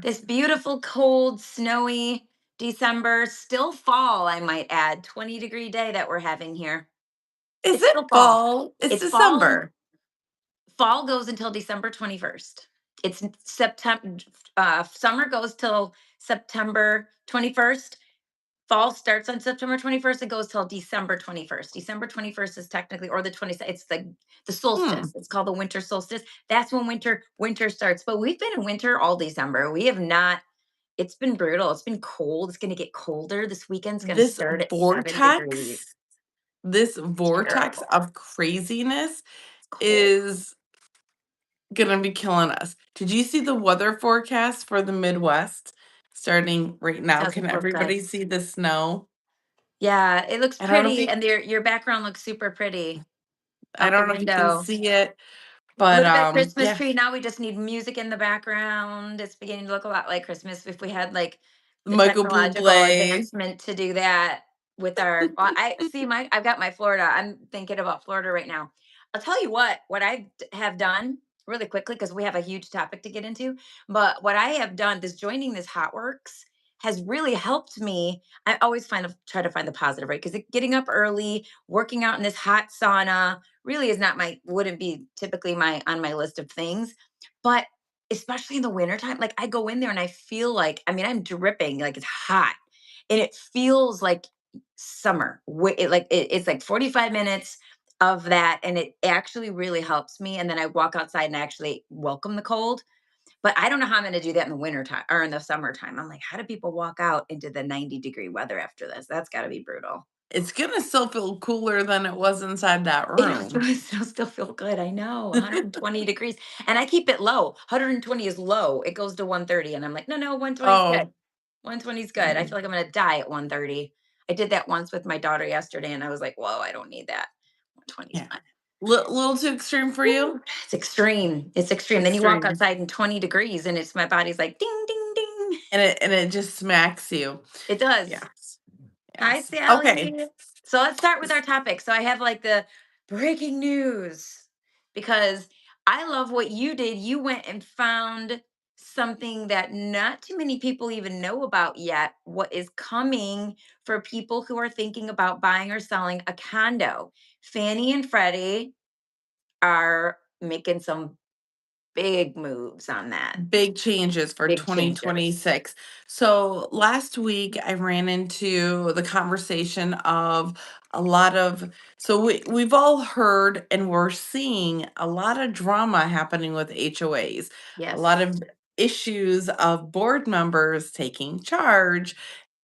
This beautiful, cold, snowy December, still fall, I might add, 20-degree day that we're having here. Is It's it still fall. fall? It's It's fall and December. fall goes until December 21st. It's September. Summer goes till September 21st. Fall starts on September 21st. It goes till December 21st. December 21st is technically, or the 22nd. It's the Hmm. solstice. It's called the winter solstice. That's when winter starts. But we've been in winter all December. We have not. It's been brutal. It's been cold. It's going to get colder. This weekend's going to This start at 7 degrees. vortex, this vortex Terrible. of craziness It's cold. is gonna be killing us. Did you see the weather forecast for the Midwest starting right now? Can Doesn't look good. everybody see the snow? Yeah, it looks I don't know if pretty, you and your background looks super pretty I out the don't know if you can window. see it, A but little bit of Christmas yeah, tree. Now we just need music in the background. It's beginning to look a lot like Christmas if we had like the Michael technological Bublé. advancement to do that with our well, I see I've got my Florida. I'm thinking about Florida right now. I'll tell you what I have done really quickly because we have a huge topic to get into. But what I have done, this joining this hot works has really helped me. I always try to find the positive, right? Because getting up early, working out in this hot sauna, really is not my wouldn't be typically my on my list of things. But especially in the wintertime, like I go in there and I feel like, I mean, I'm dripping, like it's hot. And it feels like summer. It's like 45 minutes of that. And it actually really helps me. And then I walk outside and actually welcome the cold. But I don't know how I'm gonna do that in the wintertime or in the summertime. I'm like, how do people walk out into the 90-degree weather after this? That's gotta be brutal. It's gonna still feel cooler than it was inside that It'll room. still feel good. I know, 120 degrees, and I keep it low. 120 is low. It goes to 130, and I'm like, no, no, 120 is good. Oh, 120 is good. I mm, feel like I'm gonna die at 130. I did that once with my daughter yesterday, and I was like, whoa, I don't need that. 120 is yeah. fine. Little too extreme for you? Woo. It's extreme. It's extreme. Then you walk Extreme. outside in 20 degrees, and it's my body's like ding, ding, ding. And it just smacks you. It does. Yes. Hi, Yes. Okay. Sally. So let's start with our topic. So I have like the breaking news because I love what you did. You went and found something that not too many people even know about yet. What is coming for people who are thinking about buying or selling a condo? Fannie and Freddie are making some big moves on that. Big changes for Big changes. 2026. So last week I ran into the conversation of a lot of so we've all heard and we're seeing a lot of drama happening with HOAs. A lot Yes. of issues of board members taking charge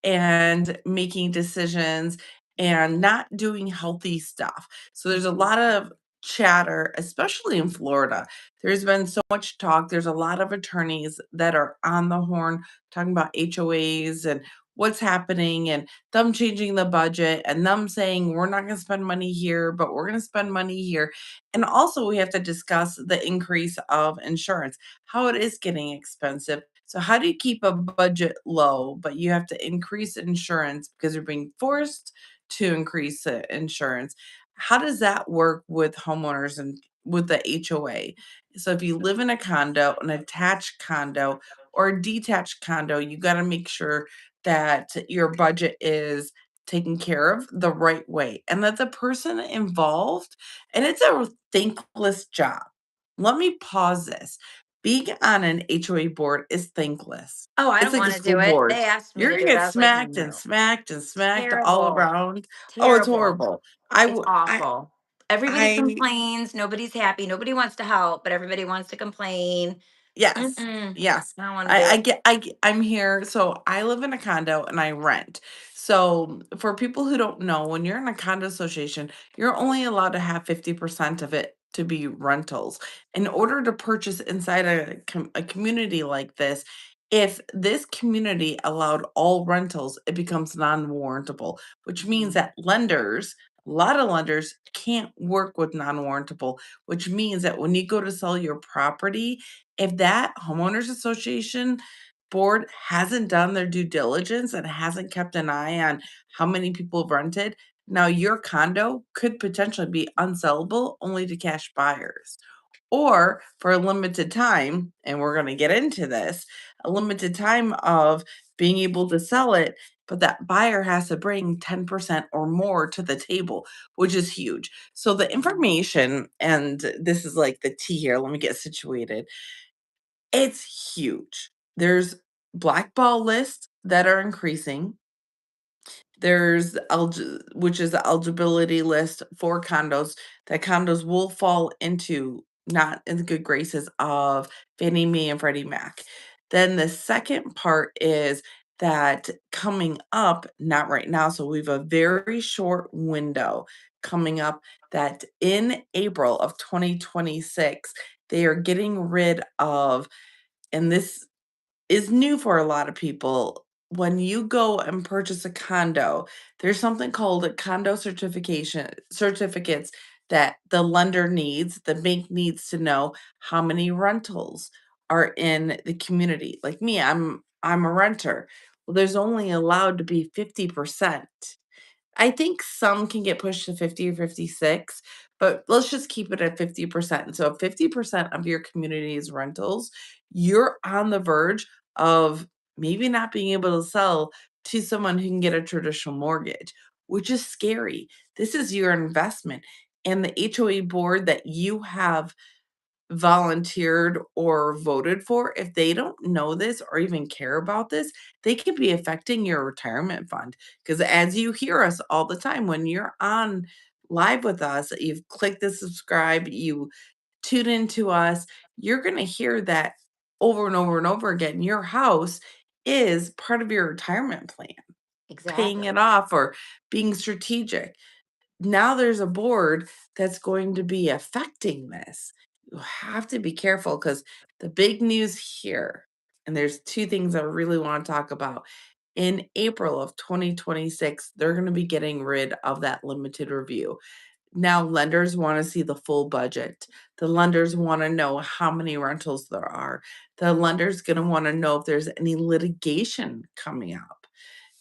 and making decisions and not doing healthy stuff. So there's a Mhm. lot of chatter, especially in Florida. There's been so much talk. There's a lot of attorneys that are on the horn talking about HOAs and what's happening and them changing the budget and them saying we're not going to spend money here, but we're going to spend money here. And also, we have to discuss the increase of insurance, how it is getting expensive. So, how do you keep a budget low, but you have to increase insurance because you're being forced to increase the insurance? How does that work with homeowners and with the HOA? So if you live in a condo, an attached condo, or a detached condo, you got to make sure that your budget is taken care of the right way and that the person involved, and it's a thankless job. Let me pause this. Being on an HOA board is thankless. Oh, I It's don't like a want to school do it. board. They asked me You're to gonna do it. get I was like, smacked and no. smacked and smacked all Terrible. around. Oh, it's Terrible. horrible. I It's would awful. Everybody I complains. Nobody's happy. Nobody wants to help, but everybody wants to complain. yes. Mm-mm. Yes. I don't want to do it. I'm here. So I live in a condo and I rent. So for people who don't know, when you're in a condo association, you're only allowed to have 50% of it to be rentals. In order to purchase inside a community like this, if this community allowed all rentals, it becomes non-warrantable, which means Mhm. that lenders, a lot of lenders can't work with non-warrantable, which means that when you go to sell your property, if that homeowners association board hasn't done their due diligence and hasn't kept an eye on how many people have rented, now your condo could potentially be unsellable only to cash buyers. or for a limited time, and we're going to get into this, a limited time of being able to sell it, but that buyer has to bring 10% or more to the table, which is huge. So the information, and this is like the tea here, let me get situated. It's huge. There's blackball lists that are increasing. There's which is the eligibility list for condos, that condos will fall into not in the good graces of Fannie Mae and Freddie Mac. Then the second part is that coming up, not right now, so we have a very short window coming up, that in April of 2026, they are getting rid of, and this is new for a lot of people. When you go and purchase a condo, there's something called a condo certification certificates that the lender needs, the bank needs to know how many rentals are in the community. Like me, I'm a renter. Well, there's only allowed to be 50%. I think some can get pushed to 50 or 56, but let's just keep it at 50%. And so if 50% of your community is rentals, you're on the verge of maybe not being able to sell to someone who can get a traditional mortgage, which is scary. This is your investment. And the HOA board that you have volunteered or voted for, if they don't know this or even care about this, they could be affecting your retirement fund. Because as you hear us all the time, when you're on live with us, you've clicked the subscribe, you tune into us, you're going to hear that over and over and over again. Your house is part of your retirement plan, paying it Exactly. off or being strategic. Now there's a board that's going to be affecting this. You have to be careful because the big news here, and there's two things I really want to talk about. In April of 2026, they're going to be getting rid of that limited review. Now, lenders want to see the full budget. The lenders want to know how many rentals there are. The lender's going to want to know if there's any litigation coming up.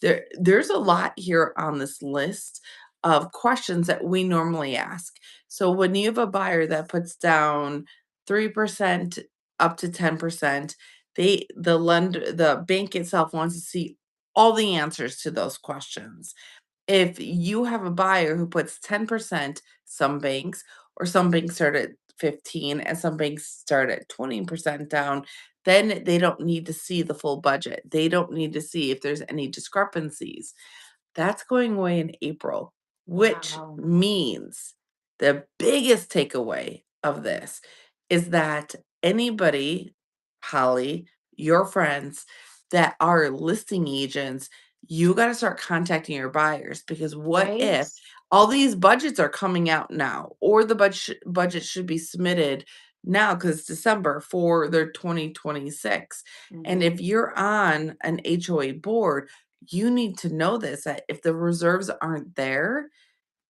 There's a lot here on this list of questions that we normally ask. So when you have a buyer that puts down 3% up to 10%, the bank itself wants to see all the answers to those questions. If you have a buyer who puts 10%, some banks start at 15 and some banks start at 20% down, then they don't need to see the full budget. They don't need to see if there's any discrepancies. That's going away in April, which Wow. means the biggest takeaway of this is that anybody, Holly, your friends that are listing agents, you got to start contacting your buyers, because what Right? if all these budgets are coming out now, or the budget should be submitted now because it's December for their 2026. And if Mhm. you're on an HOA board, you need to know this, that if the reserves aren't there,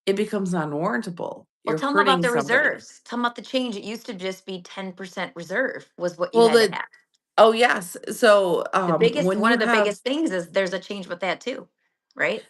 it becomes unwarrantable. Well, You're tell them about hurting the somebody. reserves. Tell them about the change. It used to just be 10% reserve was what you Well, had to the have. oh yes. So The biggest when one you of the have biggest things is there's a change with that too, right?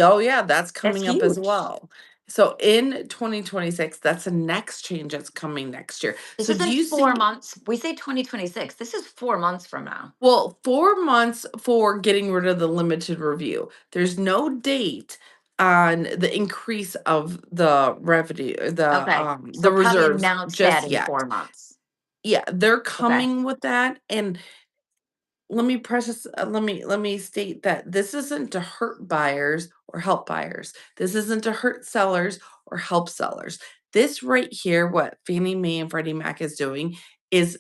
oh yeah, that's That's coming up as huge. well. So in 2026, that's the next change that's coming next year. This So do isn't you 4 see? months. We say 2026. This is 4 months from now. Well, 4 months for getting rid of the limited review. There's no date on the increase of the revenue, Okay. the So probably reserves announce that just in yet. 4 months. Yeah, they're Okay. coming with that, and let me preface let me state that this isn't to hurt buyers or help buyers. This isn't to hurt sellers or help sellers. This right here, what Fannie Mae and Freddie Mac is doing, is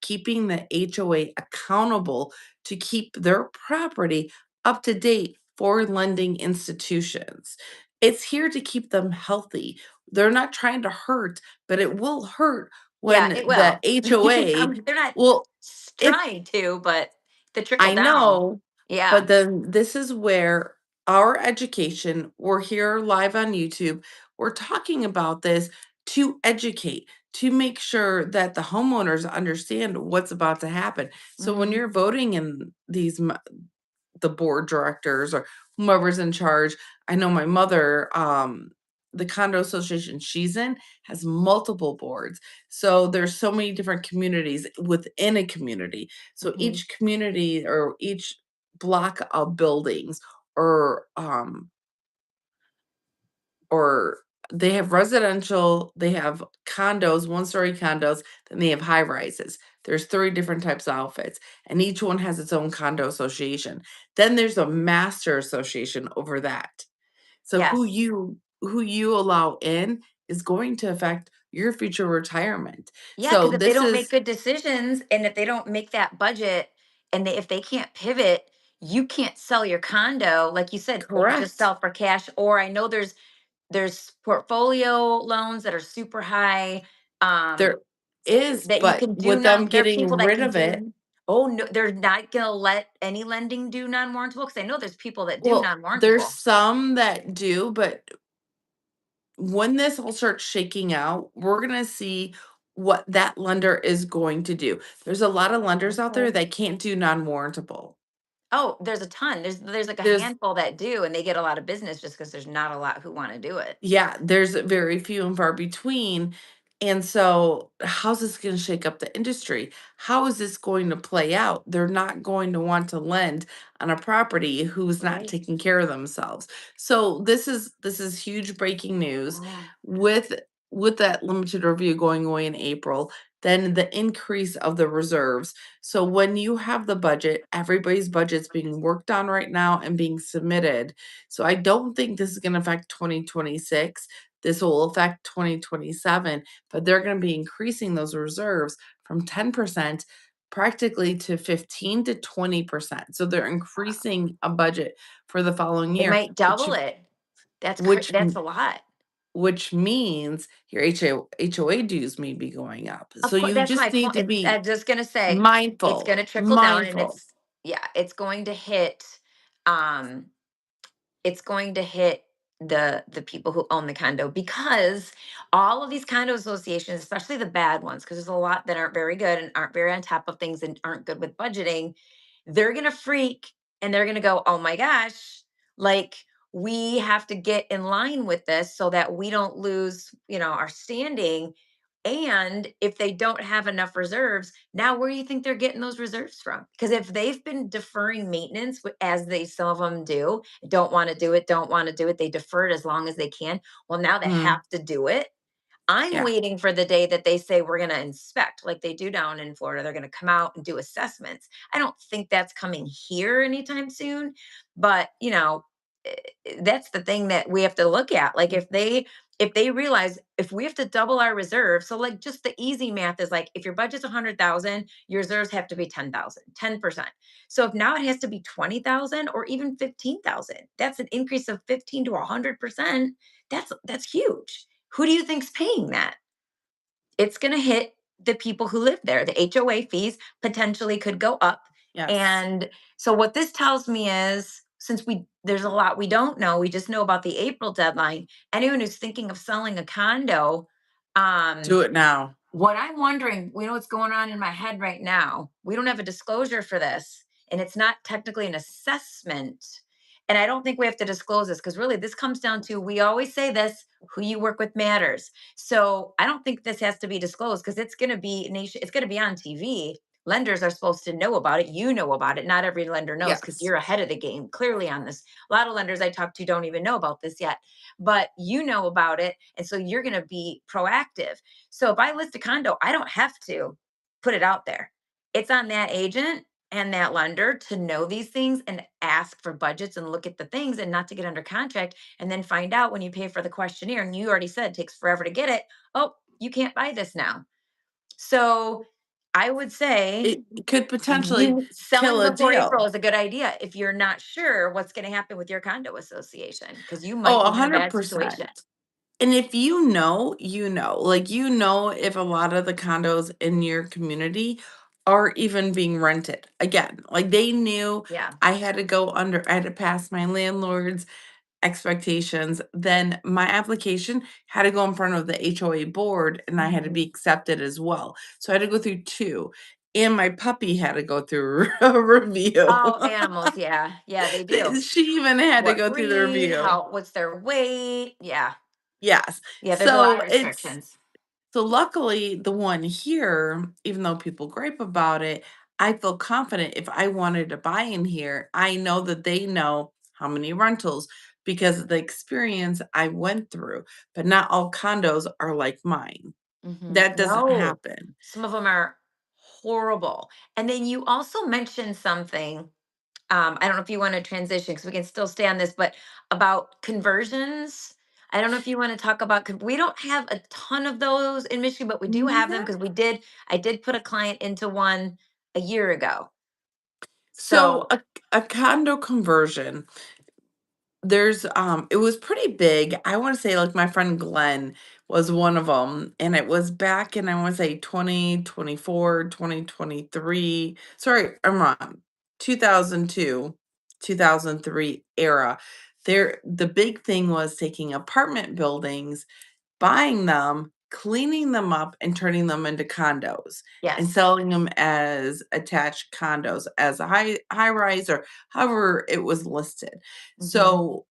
keeping the HOA accountable to keep their property up to date for lending institutions. It's here to keep them healthy. They're not trying to hurt, but it will hurt Yeah, when it the will. HOA, They're not well, if trying to, but the trickle I down. know, but Yeah. then this is where our education, we're here live on YouTube. We're talking about this to educate, to make sure that the homeowners understand what's about to happen. So when Mhm. you're voting in the board directors or whomever's in charge, I know my mother the condo association she's in has multiple boards. So there's so many different communities within a community. So Mhm. each community or each block of buildings or or they have residential, they have condos, one-story condos, then they have high rises. There's 3 different types of outfits, and each one has its own condo association. Then there's a master association over that. So Yes. who you allow in is going to affect your future retirement. Yeah, So because if they this don't make is good decisions and if they don't make that budget and if they can't pivot, you can't sell your condo, like you said, or just correct. sell for cash. Or I know there's portfolio loans that are super high. Um, There is, that you but can do with them not there are getting people that rid can of it, do. Oh no, they're not gonna let any lending do non-warrantable because I know there's people that do well, there's non-warrantable. some that do, but when this all starts shaking out, we're gonna see what that lender is going to do. There's a lot of lenders out there Okay. that can't do non-warrantable. Oh, there's a ton. There's like a There's handful that do, and they get a lot of business just because there's not a lot who want to do it. Yeah, there's very few and far between. And so, how's this going to shake up the industry? How is this going to play out? They're not going to want to lend on a property who's not Right. taking care of themselves. So this is huge breaking news Oh, with that limited review going away in April, then the increase of the reserves. So when you have the budget, everybody's budget's being worked on right now and being submitted, so I don't think this is gonna affect 2026. This will affect 2027, but they're gonna be increasing those reserves from 10% practically to 15 to 20%. So they're wow. increasing a budget for the following They year, might double it. which That's a lot. which means your HOA dues may be going up. Of So course, you that's my just need point. to be I'm just gonna say it's mindful, gonna trickle down, and mindful. yeah, um, it's going to hit the people who own the condo because all of these condo associations, especially the bad ones, because there's a lot that aren't very good and aren't very on top of things and aren't good with budgeting, they're going to freak and they're going to go, oh my gosh, like we have to get in line with this so that we don't lose, our standing. And if they don't have enough reserves, now where do you think they're getting those reserves from? Because if they've been deferring maintenance, as some of them do, don't want to do it, don't want to do it, they defer it as long as they can. Well, now they Mm, have to do it. I'm yeah. waiting for the day that they say we're going to inspect, like they do down in Florida. They're going to come out and do assessments. I don't think that's coming here anytime soon, but that's the thing that we have to look at. Like if they realize if we have to double our reserve, so like just the easy math is like if your budget's 100,000, your reserves have to be 10,000, 10%. So if now it has to be 20,000 or even 15,000, that's an increase of 15 to 100%. That's huge. Who do you think's paying that? It's going to hit the people who live there. The HOA fees potentially could go up. Yes. And so what this tells me is since there's a lot we don't know, we just know about the April deadline. Anyone who's thinking of selling a condo, um Do it now. what I'm wondering, what's going on in my head right now. We don't have a disclosure for this, and it's not technically an assessment. And I don't think we have to disclose this because really this comes down to we always say this, who you work with matters. So I don't think this has to be disclosed because it's going to be it's going to be on TV. Lenders are supposed to know about it. You know about it. Not every lender knows because Yes. you're ahead of the game clearly on this. A lot of lenders I talk to don't even know about this yet, but you know about it. And so you're going to be proactive. So if I list a condo, I don't have to put it out there. It's on that agent and that lender to know these things and ask for budgets and look at the things and not to get under contract and then find out when you pay for the questionnaire and you already said it takes forever to get it. Oh, you can't buy this now. So I would say It could potentially you kill selling a before April deal. is a good idea if you're not sure what's going to happen with your condo association because you Oh, might be in a bad situation. 100%. And if you know, you know. Like, you know if a lot of the condos in your community are even being rented. Again, like, they knew Yeah. I had to pass my landlord's expectations, then my application had to go in front of the HOA board, and I had to be Mhm. accepted as well. So I had to go through 2, and my puppy had to go through a review. Oh, animals, yeah. Yeah, they do. She even had to What go through the breed, review. what's their weight? Yeah. Yes. Yeah, there's a lot So of it's restrictions. so luckily the one here, even though people gripe about it, I feel confident if I wanted to buy in here, I know that they know how many rentals because of the experience I went through. But not all condos are like mine. That doesn't No, happen. some of them are horrible. And then you also mentioned something, I don't know if you want to transition because we can still stay on this, but about conversions. I don't know if you want to talk about, we don't have a ton of those in Michigan, but we do have them Mhm. because I did put a client into one a year ago. So So, a condo conversion, it was pretty big. I wanna say, like, my friend Glenn was one of them, and it was back in, I wanna say, 2024, 2023. Sorry, I'm wrong, 2002, 2003 era. The big thing was taking apartment buildings, buying them, cleaning them up, and turning them into condos, and yes. selling them as attached condos, as a high rise or however it was listed. Hmm. So,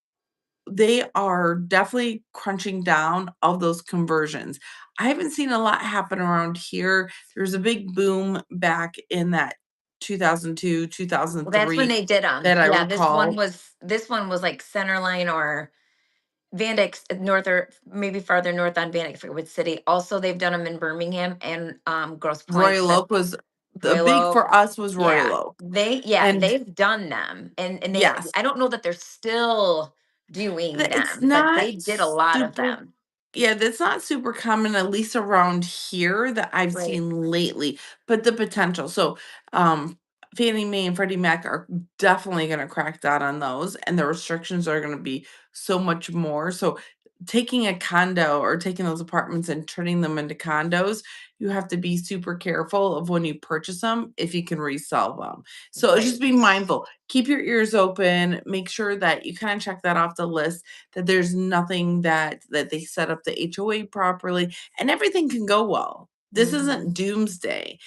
they are definitely crunching down of those conversions. I haven't seen a lot happen around here. There was a big boom back in that 2002, Well, that's when 2003 they did them. that I Yeah, recall. this one was like Centerline or Van Dyke's north, or maybe farther north on Van Dyke, I forget what city. Also, they've done them in Birmingham and Grosse Pointe, Royal but Oak was the Royal big Oak. for us was Royal Yeah, Oak. yeah, And they've done them, and they. yes, I don't know that they're still doing It's them, but not they did a lot of super them. yeah, that's not super common, at least around here that I've Right. seen lately, but the potential. So, Fannie Mae and Freddie Mac are definitely gonna crack down on those, and the restrictions are gonna be so much more. So, taking a condo or taking those apartments and turning them into condos, you have to be super careful of when you purchase them if you can resell them. So, just Right. be mindful. Keep your ears open, make sure that you kinda check that off the list, that there's nothing that they set up the HOA properly, and everything can go well. This Hmm. isn't doomsday.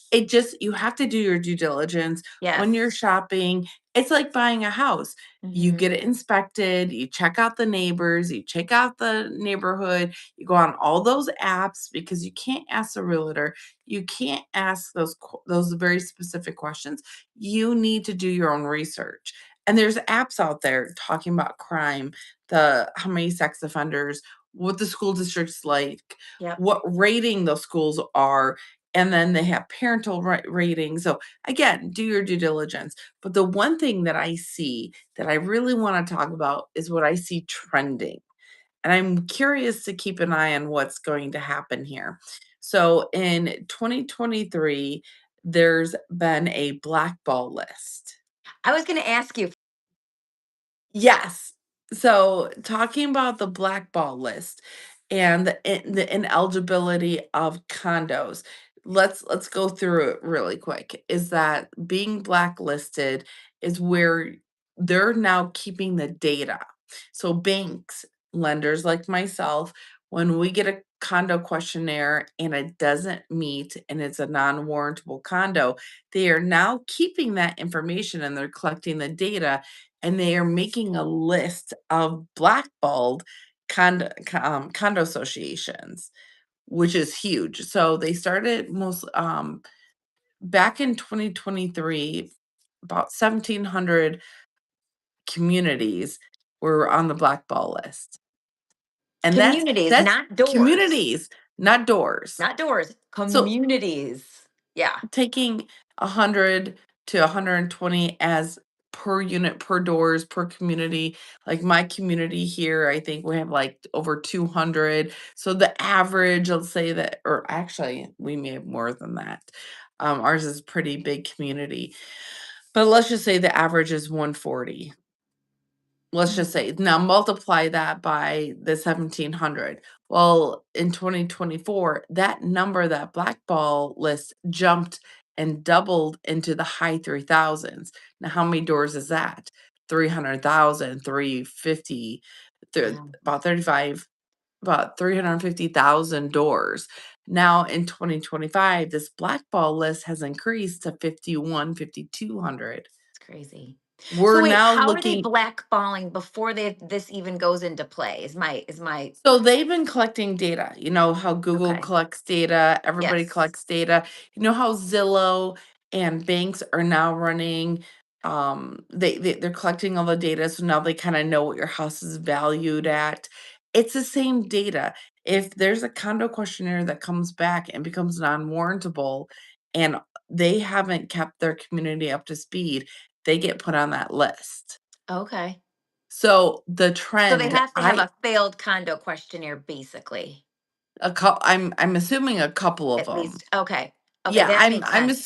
It just you have to do your due diligence when you're Yes. shopping. It's like buying a house. You Hmm. get it inspected, you check out the neighbors, you check out the neighborhood, you go on all those apps because you can't ask the realtor, you can't ask those very specific questions. You need to do your own research. And there's apps out there talking about crime, the how many sex offenders, what the school district's like, Yep. what rating those schools are, and then they have parental ratings. So again, do your due diligence. But the one thing that I see that I really want to talk about is what I see trending. And I'm curious to keep an eye on what's going to happen here. So in 2023, there's been a blackball list. I was going to ask you. Yes. So talking about the blackball list and the ineligibility of condos, let's go through it really quick. Is that being blacklisted is where they're now keeping the data. So banks, lenders like myself, when we get a condo questionnaire and it doesn't meet and it's a non-warrantable condo, they are now keeping that information and they're collecting the data and they are making a list of blackballed condo associations, which is huge. So they started back in 2023, about 1,700 communities were on the blackball list, and Communities, that's not doors. communities, not doors. Not doors, So communities. Yeah. taking 100 to 120 as per unit, per doors, per community. Like my community here, I think we have like over 200. So the average, let's say that, or actually, we may have more than that. Ours is pretty big community, but let's just say the average is 140. Let's just Mhm. say now multiply that by the 1,700. Well, in 2024, that number, that blackball list jumped and doubled into the high 3,000s. Now, how many doors is that? 300,000, 350, Yeah, about 35, about 350,000 doors. Now in 2025, this blackball list has increased to 51, 5,200. it's crazy. So We're wait, now how are they looking. blackballing before this even goes into play? Is my So they've been collecting data. You know how Google okay. collects data, everybody Yes. collects data. You know how Zillow and banks are now running, they're collecting all the data, so now they kind of know what your house is valued at. It's the same data. If there's a condo questionnaire that comes back and becomes non-warrantable and they haven't kept their community up to speed, they get put on that list. Okay. So the So they trend, have to have a failed condo questionnaire, basically. I'm assuming a couple of At them. least. Okay. Okay, Yeah, that makes I'm sense.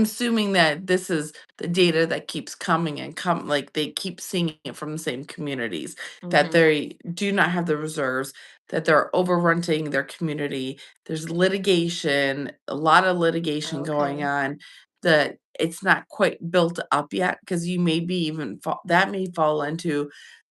assuming that this is the data that keeps coming and like, they keep seeing it from the same communities, that Hmm. they do not have the reserves, that they're overrenting their community. There's litigation, a lot of litigation going Okay. on, that it's not quite built up yet, because you may be even that may fall into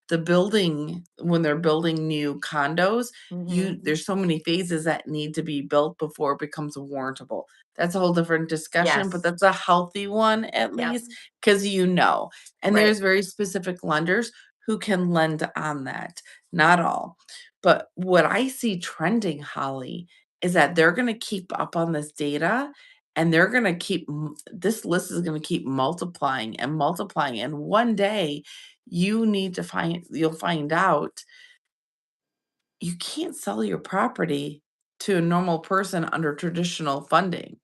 the building when they're building new condos. Hmm. There's so many phases that need to be built before it becomes warrantable. That's a whole different discussion, but Yes. that's a healthy one at Yep. least, because and Right. there's very specific lenders who can lend on that. Not all. But what I see trending, Holly, is that they're going to keep up on this data, and they're going to this list is going to keep multiplying and multiplying. And one day you'll find out you can't sell your property to a normal person under traditional funding.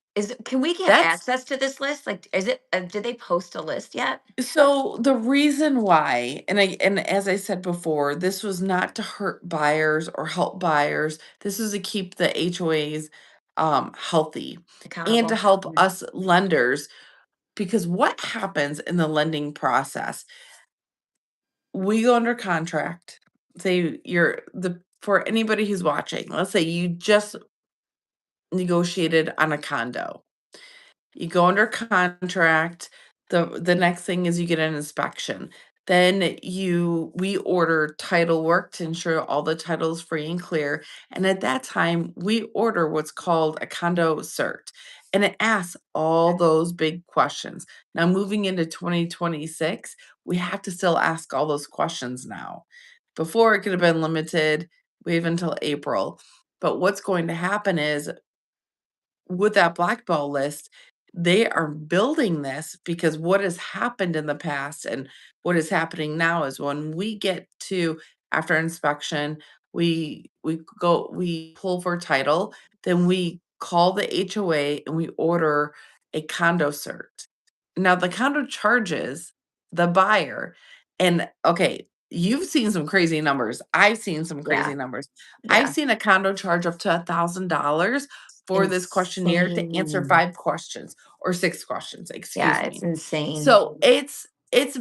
Can we get That's access to this list? Like, is it? Did they post a list yet? so the reason why, and as I said before, this was not to hurt buyers or help buyers. This is to keep the HOAs healthy and to Accountable. help Mhm. us lenders, because what happens in the lending process? We go under contract. Say you're the for anybody who's watching, let's say you just negotiated on a condo. You go under contract. The next thing is you get an inspection. Then we order title work to ensure all the title is free and clear. And at that time, we order what's called a condo cert. And it asks all those big questions. Now, moving into 2026, we have to still ask all those questions now. Before, it could have been limited. We have until April. But what's going to happen is, with that blackball list, they are building this because what has happened in the past and what is happening now is, when we get to after inspection, we pull for title, then we call the HOA and we order a condo cert. Now the condo charges the buyer, and okay, you've seen some crazy numbers. I've seen some crazy Yeah. numbers. I've Yeah. seen a condo charge up to $1,000 for this questionnaire to answer Insane. 5 questions or 6 questions, excuse Yeah, it's me. insane. So, it's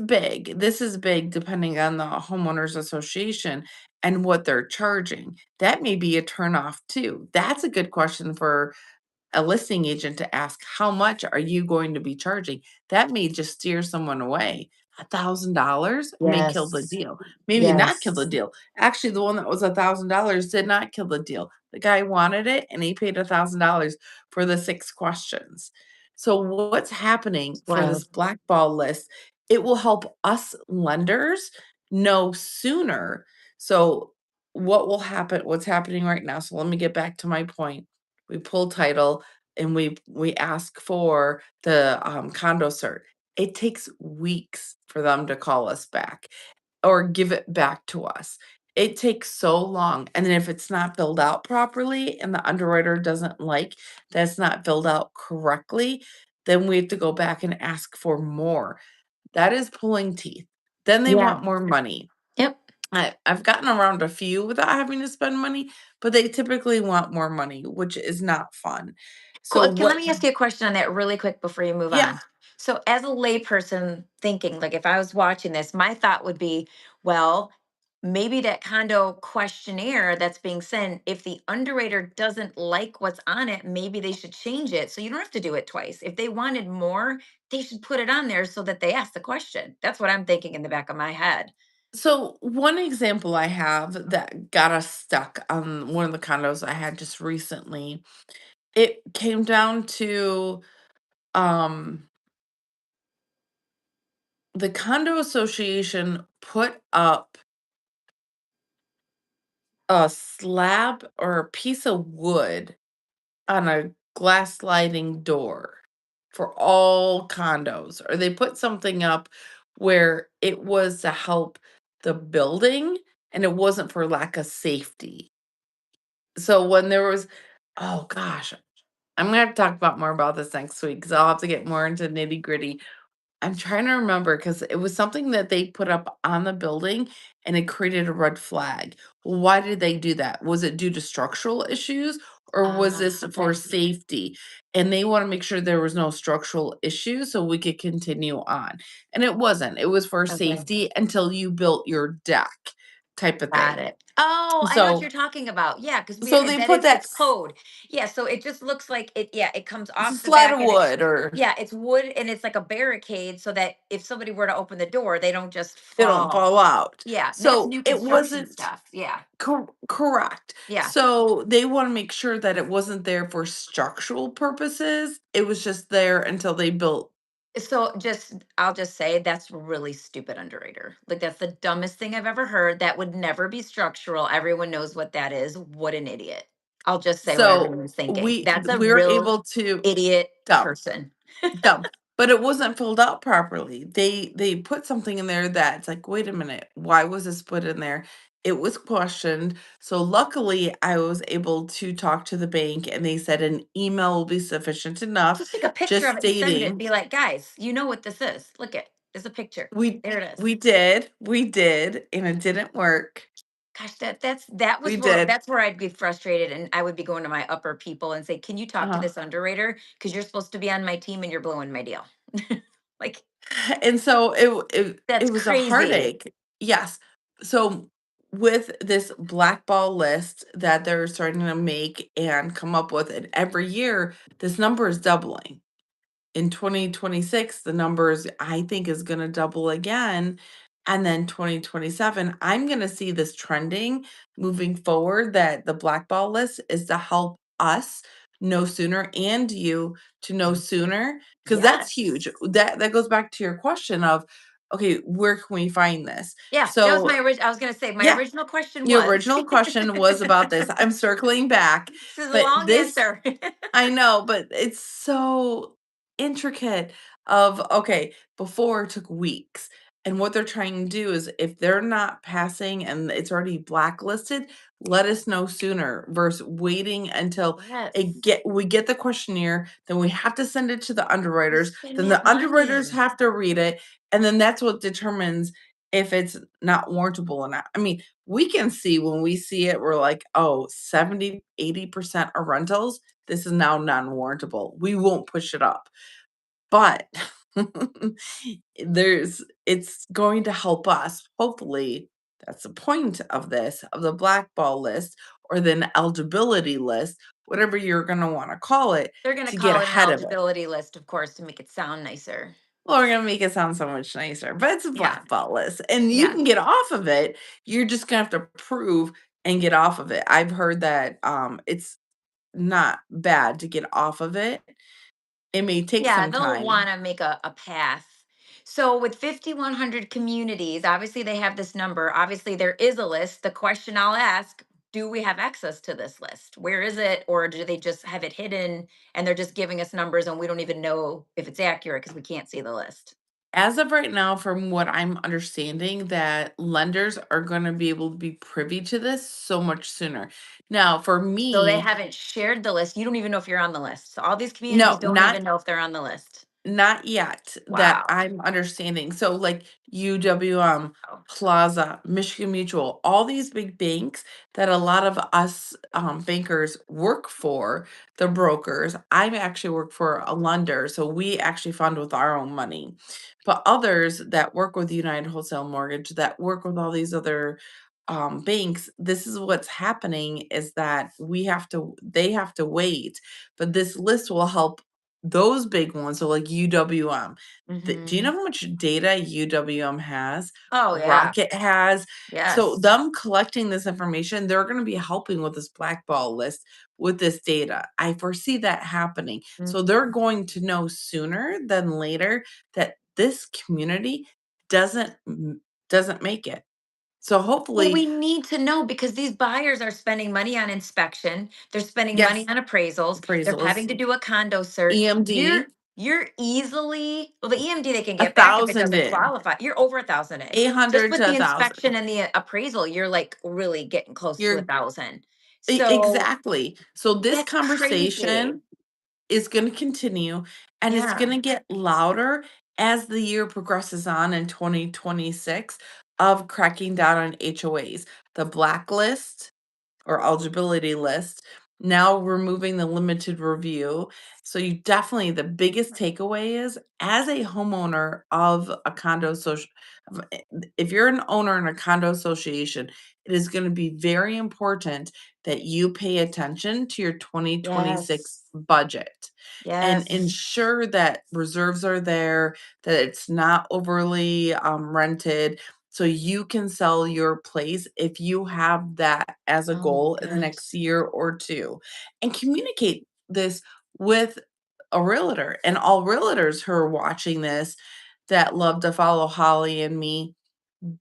big. This is big depending on the homeowners association and what they're charging. That may be a turnoff too. That's a good question for a listing agent to ask. How much are you going to be charging? That may just steer someone away. $1,000 may kill the Yes. deal. Maybe not kill the Yes. deal. Actually, the one that was $1,000 did not kill the deal. The guy wanted it and he paid $1,000 for the 6 questions. So what's happening for Wow. this blackball list? It will help us lenders know sooner. So what's happening right now? So let me get back to my point. We pull title and we ask for the condo cert. It takes weeks for them to call us back or give it back to us. It takes so long. And then if it's not filled out properly and the underwriter doesn't like that's not filled out correctly, then we have to go back and ask for more. That is pulling teeth. Then they Yeah. want more money. Yep. I've gotten around a few without having to spend money, but they typically want more money, which is not fun. Cool. So Okay, let what me ask you a question on that really quick before you move Yeah. on. So, as a layperson thinking, like if I was watching this, my thought would be, well, maybe that condo questionnaire that's being sent, if the underwriter doesn't like what's on it, maybe they should change it. So you don't have to do it twice. If they wanted more, they should put it on there so that they ask the question. That's what I'm thinking in the back of my head. So one example I have that got us stuck on one of the condos I had just recently, it came down to um the condo association put up a slab or a piece of wood on a glass sliding door for all condos, or they put something up where it was to help the building and it wasn't for lack of safety. So when there was, oh gosh, I'm gonna have to talk about more about this next week because I'll have to get more into nitty gritty. I'm trying to remember because it was something that they put up on the building and it created a red flag. Why did they do that? Was it due to structural issues or was this for Okay. safety? And they want to make sure there was no structural issues so we could continue on. And it wasn't. It was for Okay. safety until you built your deck type of Got thing. it. Oh, I know what So you're talking about. Yeah, because so they that put is that it's code. Yeah, so it just looks like it. Yeah, it comes it's a off the slat back, of and it's wood or yeah, it's wood, and it's like a barricade, so that if somebody were to open the door, they don't just they don't fall. fall out. Yeah, and that's So new it construction wasn't stuff. Yeah, correct. yeah. So they wanna make sure that it wasn't there for structural purposes, it was just there until they built. So I'll just say that's really stupid underwriter. Like that's the dumbest thing I've ever heard. That would never be structural. Everyone knows what that is. What an idiot. I'll just say what So everyone's thinking. we That's a we're real able to idiot dump, person. dump, but it wasn't filled out properly. They put something in there that's like, "Wait a minute, why was this put in there?" It was questioned, so luckily, I was able to talk to the bank, and they said an email will be sufficient enough, Just take a picture just of it and send it. stating Be like, guys, you know what this is. Look it. There's a picture. we There it is. we did, and it didn't work. Gosh, We did. that's where I'd be frustrated, and I would be going to my upper people and say, "Can you talk to Uh-huh. this underwriter? Because you're supposed to be on my team and you're blowing my deal." Like And so it that's was a crazy. heartache. Yes. So with this blackball list that they're starting to make and come up with, and every year this number is doubling. In 2026, the numbers I think is going to double again. And then 2027, I'm going to see this trending moving forward that the blackball list is to help us know sooner and you to know sooner because that's huge. Yes. That goes back to your question of okay, where can we find this? Yeah, that was So, my original. I was gonna say my yeah, original question the was. original question was about this. I'm circling back, This is a but long this answer. I know, but it's so intricate of okay, before it took weeks. And what they're trying to do is if they're not passing and it's already blacklisted, let us know sooner versus waiting until Yes. we get the questionnaire, then we have to send it to the You underwriters, spend then that the underwriters money. have to read it, and then that's what determines if it's not warrantable or not. I mean, we can see when we see it, we're like, oh, 70, 80% are rentals. This is now non-warrantable. We won't push it up. But it's going to help us. Hopefully, that's the point of this, of the blackball list or the eligibility list, whatever you're going to want to call it, They're gonna to get call it an ahead of it. eligibility list, of course, to make it sound nicer. Well, we're gonna make it sound so much nicer, but it's a Yeah. blackball list, and you Yeah. can get off of it. You're just gonna have to prove and get off of it. I've heard that it's not bad to get off of it. It may take Yeah, some they'll time. want to make a path. So with 5,100 communities, obviously they have this number. Obviously there is a list. The question I'll ask, do we have access to this list? Where is it? Or do they just have it hidden and they're just giving us numbers and we don't even know if it's accurate because we can't see the list? As of right now, from what I'm understanding, that lenders are gonna be able to be privy to this so much sooner. Now, for So they me, haven't shared the list. You don't even know if you're on the list. So all these communities no, don't even know if they're on the list. not yet that Wow. I'm understanding. So like UWM, Oh, Plaza, Michigan Mutual, all these big banks that a lot of us bankers work for, the brokers. I actually work for a lender, so we actually fund with our own money. But others that work with United Wholesale Mortgage, that work with all these other banks, this is what's happening is that they have to wait, but this list will help those big ones, so like UWM. Do you know hmm. how much data UWM has? Oh yeah. Rocket has. So Yes. them collecting this information, they're going to be helping with this blackball list with this data. I foresee that happening. So they're Mhm. going to know sooner than later that this community doesn't make it. So Well, hopefully we need to know because these buyers are spending money on inspection, they're spending money yes, on appraisals, they're having appraisals, to do a condo search. EMD, You're easily well, the EMD they can a get back if it thousand doesn't in, qualify. You're over 1,000 in. Just 800 with to the a inspection thousand. and the appraisal, you're like really getting close to a You're thousand. So exactly. So this that's crazy. conversation is going to continue, and it's going Yeah. to get louder as the year progresses on in 2026 of cracking down on HOAs. The blacklist or eligibility list, now removing the limited review. So you definitely the biggest takeaway is as a homeowner of a condo social if you're an owner in a condo association, it is going to be very important that you pay attention to your 2026 Yes. budget and Yes. ensure that reserves are there, that it's not overly rented, so you can sell your place if you have that as a Oh my goal in the next gosh. year or 2. And communicate this with a realtor. And all realtors who are watching this that love to follow Holly and me,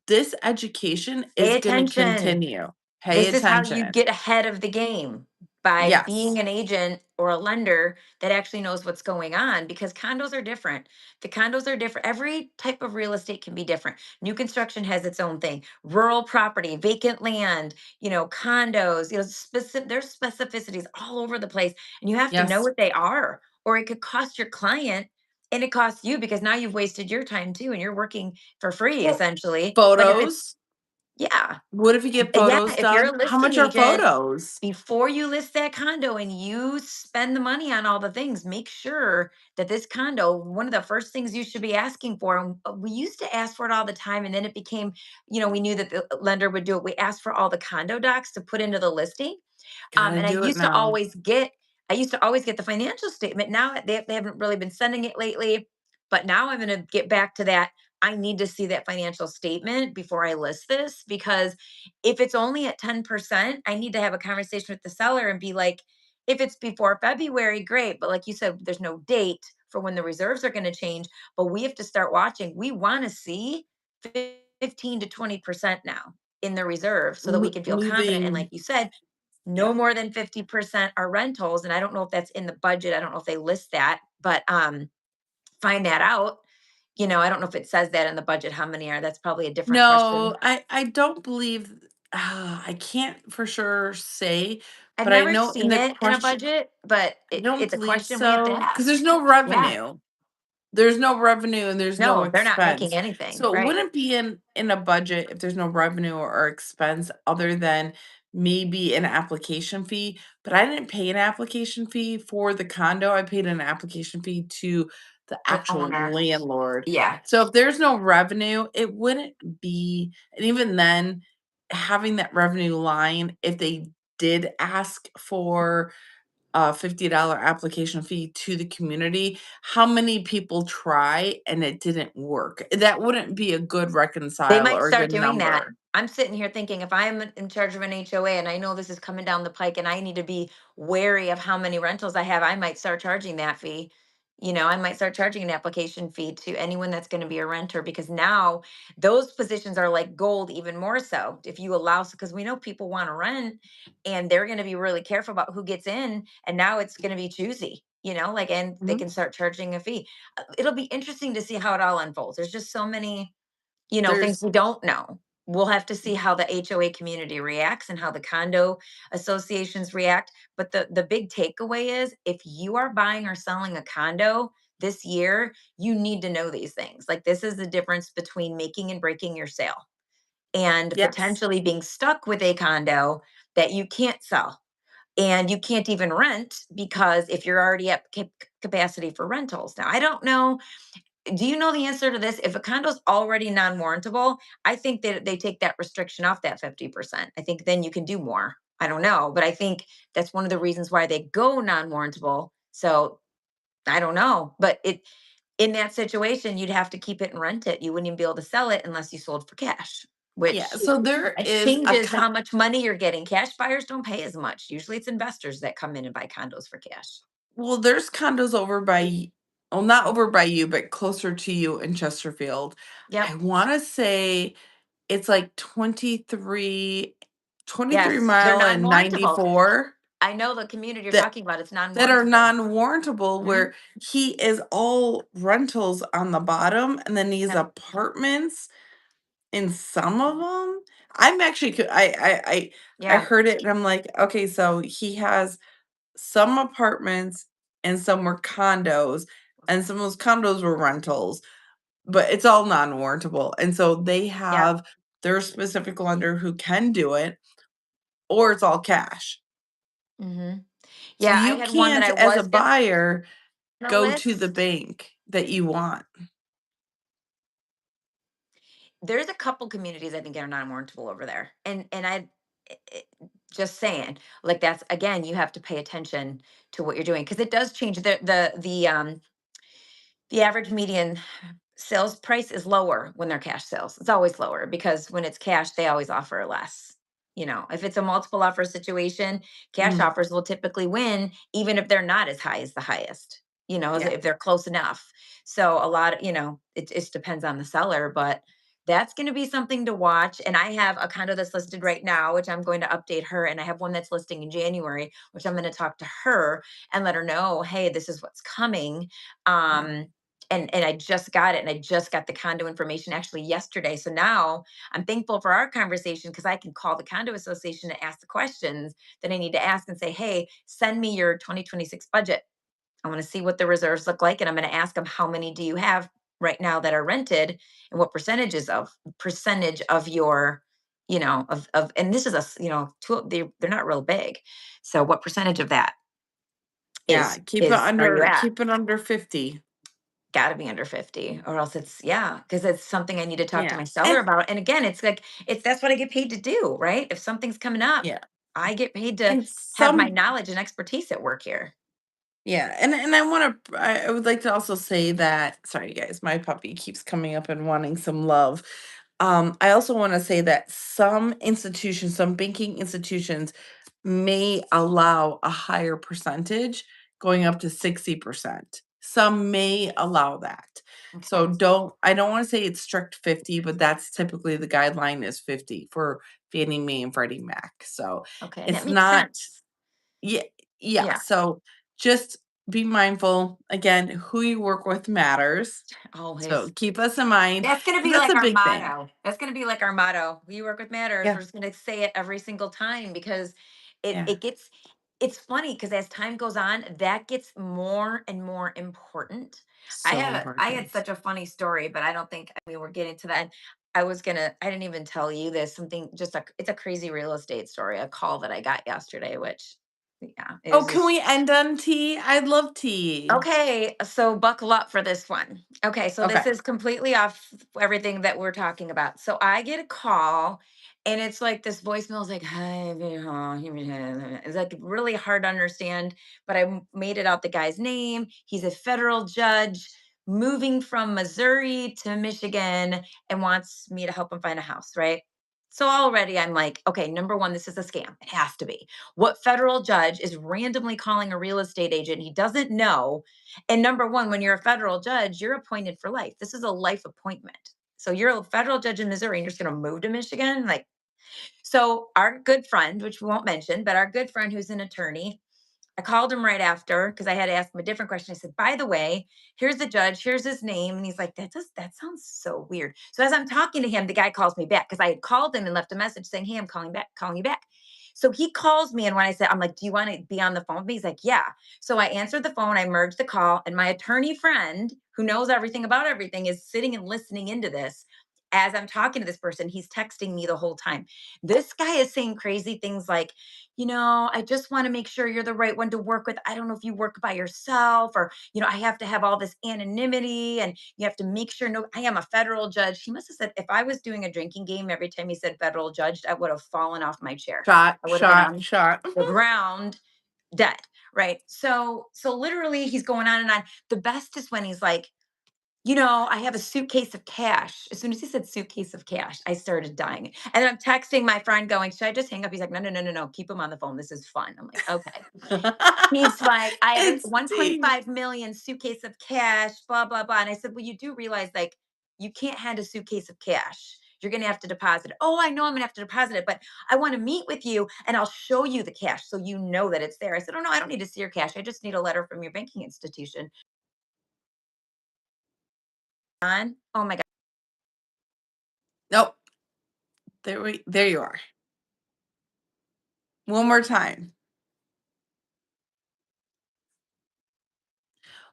this education Pay is gonna attention. continue. Pay This is how you attention. get ahead of the game by being Yes. an agent or a lender that actually knows what's going on because condos are different. The condos are different. Every type of real estate can be different. New construction has its own thing. Rural property, vacant land, condos, there's specificities all over the place and you have to know Yes. what they are or it could cost your client and it costs you because now you've wasted your time too and you're working for free Well, essentially. Like if it's photos. yeah, What if you get yeah, photos if you're done? a How listing much are agent, photos? before you list that condo and you spend the money on all the things, make sure that this condo, one of the first things you should be asking for, and we used to ask for it all the time, and then it became, we knew that the lender would do it. We asked for all the condo docs to put into the listing. Gotta And do it now. I used to always get the financial statement. Now they haven't really been sending it lately, but now I'm going to get back to that. I need to see that financial statement before I list this because if it's only at 10%, I need to have a conversation with the seller and be like, if it's before February, great. But like you said, there's no date for when the reserves are going to change, but we have to start watching. We want to see 15 to 20% now in the reserve so that we can feel confident. And like Moving you said, no yeah. more than 50% are rentals, and I don't know if that's in the budget. I don't know if they list that, but find that out. I don't know if it says that in the budget how many are. That's probably a different No, question. I don't believe I can't for sure say, I've but I never know in seen the it in a question budget, but I don't it's a believe question we have to so because there's ask. no Yeah. revenue. There's no revenue and there's no No, they're not making expense. anything. So it Right. wouldn't be in a budget if there's no revenue or expense other than maybe an application fee, but I didn't pay an application fee for the condo. I paid an application fee to the The actual owner. landlord. Yeah. So if there's no revenue, it wouldn't be and even then having that revenue line, if they did ask for a $50 application fee to the community, how many people try and it didn't work? That wouldn't be a good They reconcile might or a start good doing that. number. I'm sitting here thinking if I'm in charge of an HOA and I know this is coming down the pike and I need to be wary of how many rentals I have, I might start charging that fee. I might start charging an application fee to anyone that's going to be a renter because now those positions are like gold even more so. If you allow, because we know people want to rent and they're going to be really careful about who gets in. And now it's going to be choosy, and they Mhm. can start charging a fee. It'll be interesting to see how it all unfolds. There's just so many things There's we don't know. We'll have to see how the HOA community reacts and how the condo associations react. But the big takeaway is if you are buying or selling a condo this year, you need to know these things. Like this is the difference between making and breaking your sale and yes. potentially being stuck with a condo that you can't sell and you can't even rent because if you're already at capacity for rentals. Now, I don't know, do you know the answer to this? If a condo's already non-warrantable, I think that they take that restriction off that 50%. I think then you can do more. I don't know, but I think that's one of the reasons why they go non-warrantable. So I don't know, but in that situation, you'd have to keep it and rent it. You wouldn't even be able to sell it unless you sold for cash, Yeah, which so there it is a changes how much money you're getting. Cash buyers don't pay as much. Usually it's investors that come in and buy condos for cash. well, there's condos over by well, not over by you, but closer to you in Chesterfield. I Yep. wanna say it's like 23 Yes, they're Mile and non-warrantable. 94 I know the community you're that talking about, it's that are non-warrantable. non-warrantable Mhm. where he is all rentals on the bottom and then these Yep. apartments in some of them. I'm actually I Yeah. heard it and I'm like, "Okay, so he has some apartments and some were condos, and some of those condos were rentals, but it's all non-warrantable." And so they Yep. have their specific lender who can do it, or it's all cash. Mhm. So Yeah, I you had one that can't, I as a was gonna buyer, on the go to the list. bank that you want. There's a couple communities I think are non-warrantable over there, and just saying, like that's again, you have to pay attention to what you're doing because it does change the average median sales price is lower when they're cash sales. It's always lower because when it's cash, they always offer less. You know, if it's a multiple offer situation, cash Mm, offers will typically win, even if they're not as high as the highest, you know, yeah, if they're close enough. So a lot of, it just depends on the seller, but that's going to be something to watch. And I have a condo that's listed right now, which I'm going to update her. And I have one that's listing in January, which I'm going to talk to her and let her know, hey, this is what's coming. yeah, Um, and I just got it and I just got the condo information actually yesterday. So now I'm thankful for our conversation because I can call the condo association and ask the questions that I need to ask and say, "Hey, send me your 2026 budget. I want to see what the reserves look like and I'm going to ask them how many do you have right now that are rented and what percentage of your of and this is they're not real big. So what percentage of that yeah, is are you at?" keep it under 50. Gotta be under 50 or else it's yeah, because it's something I need to talk to Yeah, my seller and about. And again, it's like it's that's what I get paid to do, right? If something's coming up, yeah, I get paid to and have my some knowledge and expertise at work here. yeah, and I would like to also say that sorry guys, my puppy keeps coming up and wanting some love. I also want to say that some institutions, some banking institutions may allow a higher percentage going up to 60%. Some may allow that. So Okay. I don't want to say it's strict 50, but that's typically the guideline is 50 for Fannie Mae and Freddie Mac. So Okay. And that it's makes not sense. yeah, yeah. Yeah. So just be mindful again, who you work with matters. So Always. keep us in mind That's gonna because be that's like a our big thing. motto. That's gonna be like our motto. We work with matters. Yeah, We're just gonna say it every single time because it yeah. it gets it's funny because as time goes on, that gets more and more important. So I had important. such a funny story, but I don't think I mean we're getting to that. I didn't even tell you this, something just it's a crazy real estate story, a call that I got yesterday, which yeah, it Oh, was can we just end on tea? I love tea. okay, so buckle up for this one. Okay, so this Okay. is completely off everything that we're talking about. So I get a call and it's like this voicemail is like, hi, it's like really hard to understand, but made it out the guy's name. He's a federal judge moving from Missouri to Michigan and wants me to help him find a house, right? So already I'm like, okay, number one, this is a scam. It has to be. What federal judge is randomly calling a real estate agent he doesn't know? And number one, when you're a federal judge, you're appointed for life. This is a life appointment. So you're a federal judge in Missouri and you're just going to move to Michigan? Like, so our good friend, which we won't mention, but our good friend who's an attorney, I called him right after because I had to ask him a different question. I said, by the way, here's the judge, here's his name. And he's like, that sounds so weird. So as I'm talking to him, the guy calls me back because I had called him and left a message saying, hey, I'm calling you back. So he calls me. And when I said, I'm like, do you want to be on the phone with me? He's like, yeah. So I answered the phone, I merged the call, and my attorney friend who knows everything about everything is sitting and listening into this. As I'm talking to this person, he's texting me the whole time. This guy is saying crazy things like, I just want to make sure you're the right one to work with. I don't know if you work by yourself or, I have to have all this anonymity and you have to make sure no, I am a federal judge. He must have said if I was doing a drinking game every time he said federal judge, I would have fallen off my chair. Shot, I would have been shot, on shot. the ground dead. Right. So literally he's going on and on. The best is when he's like, I have a suitcase of cash. As soon as he said suitcase of cash, I started dying. And I'm texting my friend going, should I just hang up? He's like, no, no, no, no, no. Keep him on the phone. This is fun. I'm like, okay. He's like, I have a It stinks. 1.5 million suitcase of cash, blah, blah, blah. And I said, well, you do realize like you can't hand a suitcase of cash. You're going to have to deposit it. Oh, I know I'm going to have to deposit it, but I want to meet with you and I'll show you the cash so you know that it's there. I said, oh, no, I don't need to see your cash. I just need a letter from your banking institution. Oh my God. Nope. There you are. One more time.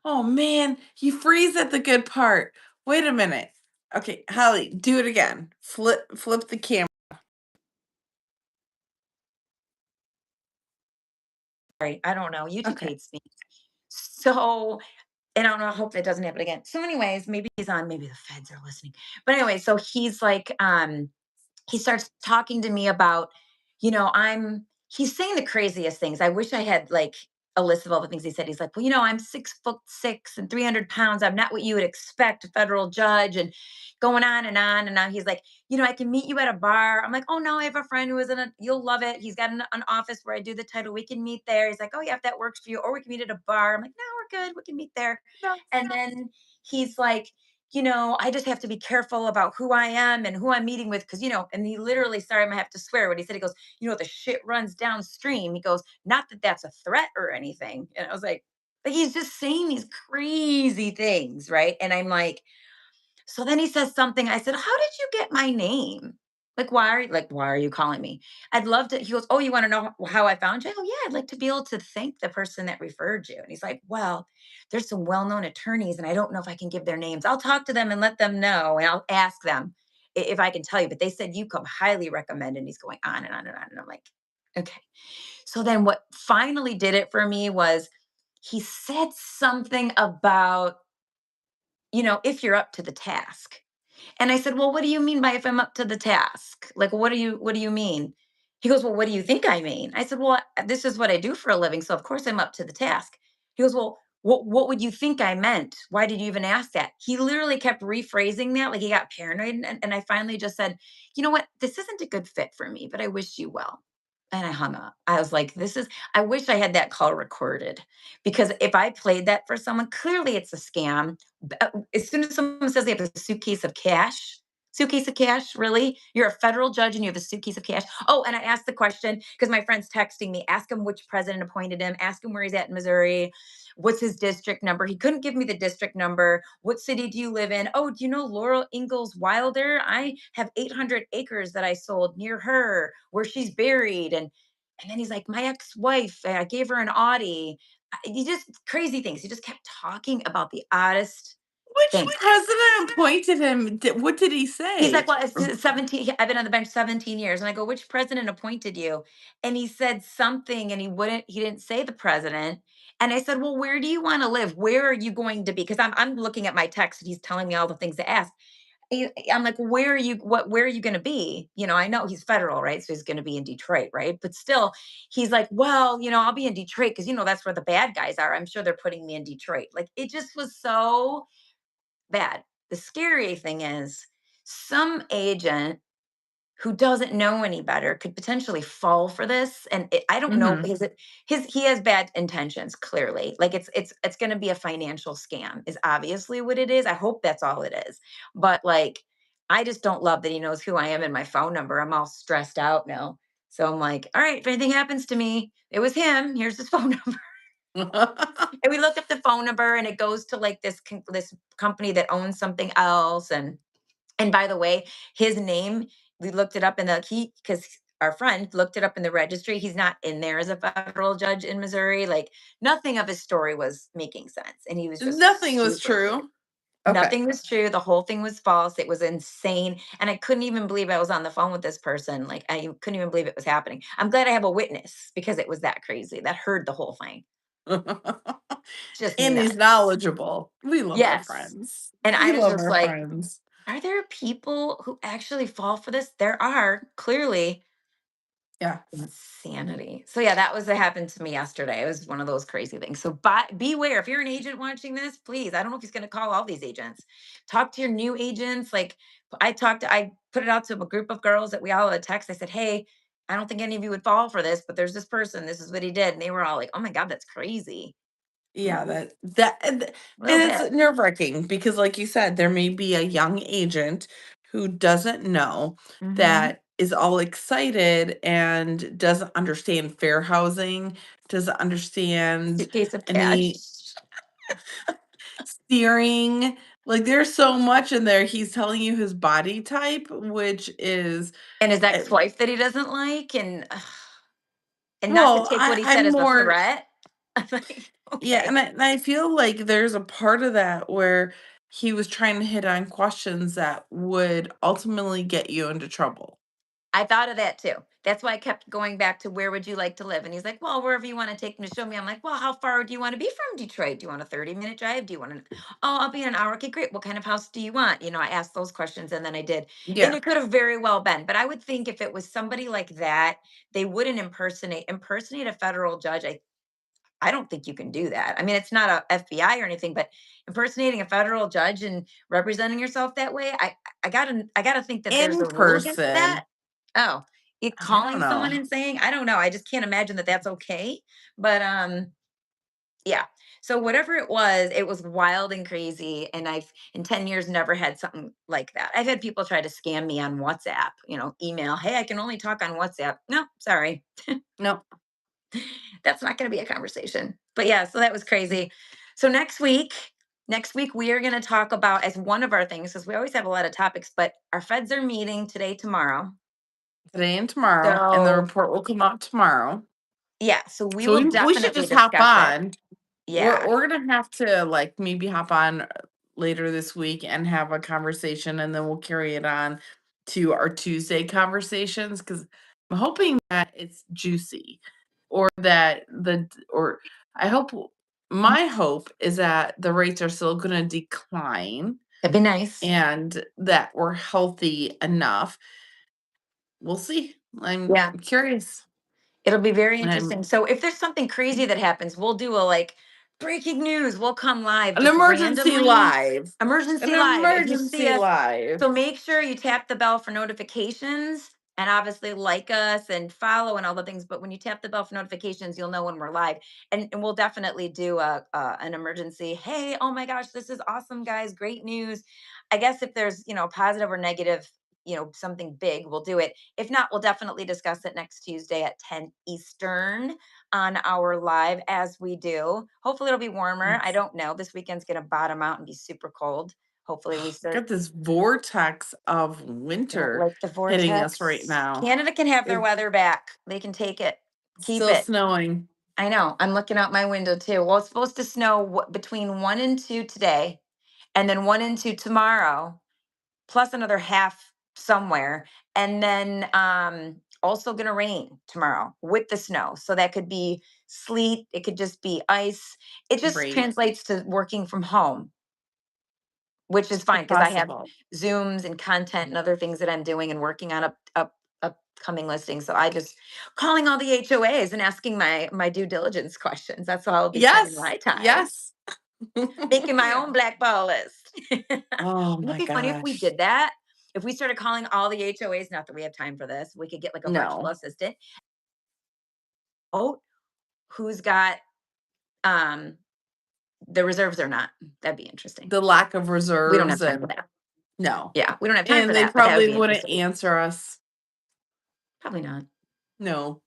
Oh man, you freeze at the good part. Wait a minute. Okay, Holly, do it again. Flip the camera. Sorry, I don't know. YouTube Okay. hates me. So, and I don't know. I hope that doesn't happen again. So, anyways, maybe he's on. Maybe the feds are listening. But anyway, so he's like, he starts talking to me about, he's saying the craziest things. I wish I had like a list of all the things he said. He's like, well, I'm 6'6" and 300 pounds. I'm not what you would expect, a federal judge, and going on and on and on. He's like, I can meet you at a bar. I'm like, oh no, I have a friend who is you'll love it. He's got an office where I do the title. We can meet there. He's like, oh yeah, if that works for you, or we can meet at a bar. I'm like, no, we're good. We can meet there. No. And then he's like, I just have to be careful about who I am and who I'm meeting with. Cause, and he literally, sorry, I'm gonna have to swear what he said. He goes, the shit runs downstream. He goes, not that that's a threat or anything. And I was like he's just saying these crazy things. Right. And I'm so then he says something. I said, how did you get my name? Why are you calling me? I'd love to. He goes, oh, you want to know how I found you? I go, yeah, I'd like to be able to thank the person that referred you. And he's like, well, there's some well-known attorneys, and I don't know if I can give their names. I'll talk to them and let them know, and I'll ask them if I can tell you. But they said you come highly recommended. And he's going on and on and on. And I'm like, okay. So then what finally did it for me was he said something about, if you're up to the task. And I said, "Well, what do you mean by if I'm up to the task? Like, what do you mean?" He goes, "Well, what do you think I mean?" I said, "Well, this is what I do for a living, so of course I'm up to the task." He goes, "Well, what would you think I meant? Why did you even ask that?" He literally kept rephrasing that, like he got paranoid. And I finally just said, "You know what? This isn't a good fit for me, but I wish you well." And I hung up. I was like, I wish I had that call recorded because if I played that for someone, clearly it's a scam. As soon as someone says they have a suitcase of cash, really? You're a federal judge and you have a suitcase of cash. Oh, and I asked the question because my friend's texting me, ask him which president appointed him, ask him where he's at in Missouri, what's his district number. He couldn't give me the district number. What city do you live in? Oh, do you know Laurel Ingalls Wilder? I have 800 acres that I sold near her where she's buried. And then he's like, my ex-wife, I gave her an Audi. He just crazy things. He just kept talking about the oddest Which things. president appointed him? What did he He's like, say? well, it's 17. I've been on the bench 17 years. And I go, which president appointed you? And he said something and he didn't say the president. And I said, well, where do you want to live? Where are you going to be? Because I'm looking at my text and he's telling me all the things to ask. I'm like, where are you going to be? I know he's federal, right? So he's going to be in Detroit, right? But still, he's like, well, I'll be in Detroit because, that's where the bad guys are. I'm sure they're putting me in Detroit. Like it just was so bad. The scary thing is some agent who doesn't know any better could potentially fall for this. And I don't know, Mhm. he has bad intentions, clearly. Like it's going to be a financial scam is obviously what it is. I hope that's all it is. But like I just don't love that he knows who I am and my phone number. I'm all stressed out now. So I'm like, all right, if anything happens to me, it was him. Here's his phone number. And we look up the phone number and it goes to like this company that owns something else. And by the way, his name, we looked it up in because our friend looked it up in the registry. He's not in there as a federal judge in Missouri. Like nothing of his story was making sense. And he was just Nothing was super weird. true. Okay. Nothing was true. The whole thing was false. It was insane. And I couldn't even believe I was on the phone with this person. Like I couldn't even believe it was happening. I'm glad I have a witness because it was that crazy that heard the whole thing. Just And he's nuts. knowledgeable. We love our Yes. friends. And I We was love just our like, friends. are there people who actually fall for this? There are, clearly. Yeah. Insanity. So yeah, that happened to me yesterday. It was one of those crazy things. So beware if you're an agent watching this, please. I don't know if he's going to call all these agents. Talk to your new agents. Like I put it out to a group of girls that we all had a text. I said, "Hey, I don't think any of you would fall for this, but there's this person. This is what he did." And they were all like, "Oh my God, that's crazy." I'm Yeah, like, that and a little it's bit. nerve-wracking because like you said, there may be a young agent who doesn't know, Hmm. that is all excited and doesn't understand fair housing, doesn't understand Suitcase of cash. any steering. Like, there's so much in there. He's telling you his body type, which is, And his eh ex-wife that he doesn't like, and not to well, take what he said I'm as a more. threat. I'm like, Yeah, okay. and I feel like there's a part of that where he was trying to hit on questions that would ultimately get you into trouble. I thought of that too. That's why I kept going back to where would you like to live? And he's like, well, wherever you want to take me to show me. I'm like, well, how far do you want to be from Detroit? Do you want a 30-minute drive? Do you want oh, I'll be an hour. Okay, great. What kind of house do you want? I asked those questions and then I did. And Yeah, it could have very well been. But I would think if it was somebody like that, they wouldn't impersonate a federal judge. I don't think you can do that. I mean, it's not a FBI or anything, but impersonating a federal judge and representing yourself that way, I gotta think that there's in a rule against that. person, Oh, it I don't calling someone know. and saying, I don't know. I just can't imagine that that's okay. But yeah. So whatever it was wild and crazy. And I've in 10 years never had something like that. I've had people try to scam me on WhatsApp, email, hey, I can only talk on WhatsApp. No, sorry. No, That's not going to be a conversation. But yeah, so that was crazy. So next week we are going to talk about as one of our things because we always have a lot of topics, but our feds are meeting today, tomorrow. today and tomorrow, and the So report will come out tomorrow. yeah, so we So will we should definitely just hop discuss it. on. We're Yeah. we're gonna have to, like, maybe hop on later this week and have a conversation, and then we'll carry it on to our Tuesday conversations because 'cause I'm hoping that it's juicy, or that or I hope my hope is that the rates are still gonna decline That'd be nice. and that we're healthy enough. We'll see. I'm Yeah. curious. It'll be very I'm interesting. So if there's something crazy that happens, we'll do a like breaking news. We'll come live an just emergency randomly. live. An Emergency live. If you see emergency us, live. so make sure you tap the bell for notifications and obviously like us and follow and all the things. But when you tap the bell for notifications, you'll know when we're live. And we'll definitely do an emergency. Hey, oh my gosh, this is awesome, guys. Great news. I guess if there's, positive or negative, something big, we'll do it. If not, we'll definitely discuss it next Tuesday at 10 Eastern on our live as we do. Hopefully it'll be warmer. I Yes. don't know. This weekend's going to bottom out and be super cold. Hopefully we start. Got this vortex of Don't winter like the hitting us right vortex. now. Canada can have their It's weather back. They can take it. Keep still it. snowing. I know. I'm looking out my window too. Well, it's supposed to snow between 1 and 2 today and then 1 and 2 tomorrow plus another half somewhere. And then also going to rain tomorrow with the snow. So that could be sleet. It could just be ice. It just Right. translates to working from home, which is fine If because I have possible. Zooms and content and other things that I'm doing and working on upcoming listings. So I just calling all the HOAs and asking my due diligence questions. That's how I'll be spending Yes. my time Yes. making my Yeah. own blackball list. Oh Wouldn't it my be funny if we gosh. did that? If we started calling all the HOAs, not that we have time for this, we could get like a virtual No. assistant. Oh, who's got um the reserves or not? That'd be interesting. The lack of We don't have reserves, time for and that. no. Yeah, we don't have time for And they that, but that would probably be wouldn't interesting. answer us. Probably not. No.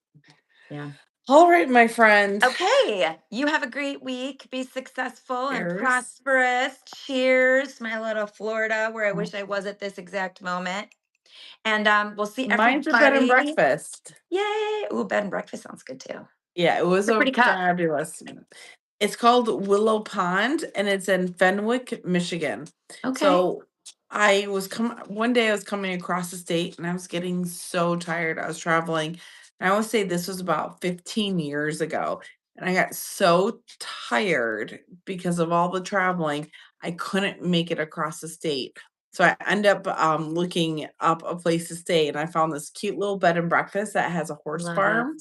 Yeah. All right, my friend. Okay. You have a great week. Be successful and Cheers. prosperous. Cheers, my little Florida, where I Oh, wish I was at this exact moment. And we'll see mine's a bed and everybody. breakfast. Yay. Ooh, bed and breakfast sounds good too. Yeah, it was It's a a pretty cup. fabulous. It's called Willow Pond, and it's in Fenwick, Michigan. Okay. So I was coming one day. I was coming across the state, and I was getting so tired. I was traveling. And I would say this was about 15 years ago, and I got so tired because of all the traveling. I couldn't make it across the state. So I end up, looking up a place to stay, and I found this cute little bed and breakfast that has a horse Love it. farm,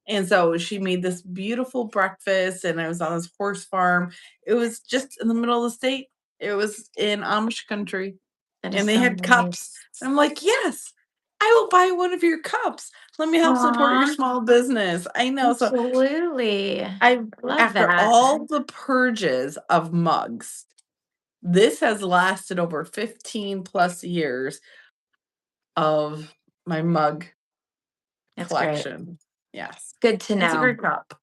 and so she made this beautiful breakfast, and I was on this horse farm. It was just in the middle of the state. It was in Amish country, That is and they so had cups. nice. And I'm like, "Yes, I will buy one of your cups. Let me help support your Aw, small business." I know. So absolutely. I Love after that. all the purges of mugs, this has lasted over 15 plus years of my mug That's great. collection. Yes. Good to It's a know. great cup.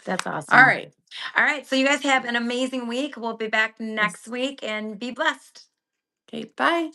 That's All awesome. right. All right. So you guys have an amazing week. We'll be back next Yes. week and be blessed. Okay, bye.